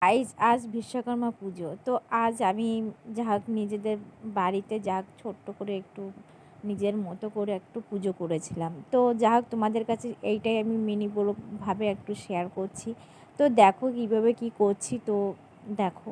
আজ বিশ্বকর্মা পুজো। তো আজ আমি যাক নিজেদের বাড়িতে যাক ছোট্ট করে একটু নিজের মতো করে একটু পুজো করেছিলাম। তো যাক তোমাদের কাছে এইটাই আমি মিনি ব্লগ ভাবে একটু শেয়ার করছি। তো দেখো কীভাবে কী করছি, তো দেখো।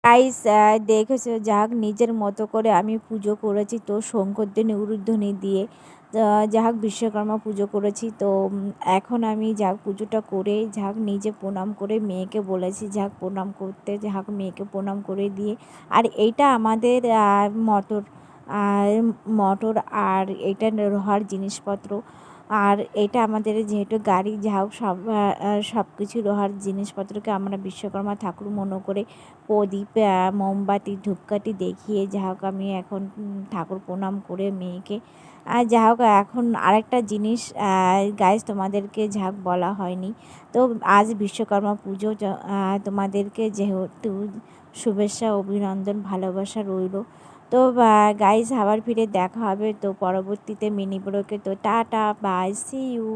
গাইস দেখেছো যাক নিজের মতো করে আমি পুজো করেছি, তো শঙ্করধ্বনি উলুধ্বনি দিয়ে যাক বিশ্বকর্মা পুজো করেছি। তো এখন আমি যাক পুজোটা করে যাক নিজে প্রণাম করে মেয়েকে বলেছি যাক প্রণাম করতে, যাক মেয়েকে প্রণাম করে দিয়ে। আর এইটা আমাদের মটর আর মটর আর এটা লোহার জিনিসপত্র। আর এটা আমাদের যেহেতু গাড়ি যা হোক সব কিছু লোহার জিনিসপত্রকে আমরা বিশ্বকর্মা ঠাকুর মনে করে প্রদীপ মোমবাতি ধূপকাঠি দেখিয়ে যা হোক আমি এখন ঠাকুর প্রণাম করে মেয়েকে। আর যা হোক এখন আরেকটা জিনিস গাইজ তোমাদেরকে যা হোক বলা হয়নি। তো আজ বিশ্বকর্মা পুজো, তোমাদেরকে যেহেতু শুভেচ্ছা অভিনন্দন ভালোবাসা রইল। তো গাইজ আবার ফিরে দেখা হবে তো পরবর্তীতে মিনি ব্লগে। তো টাটা বাই, সি ইউ।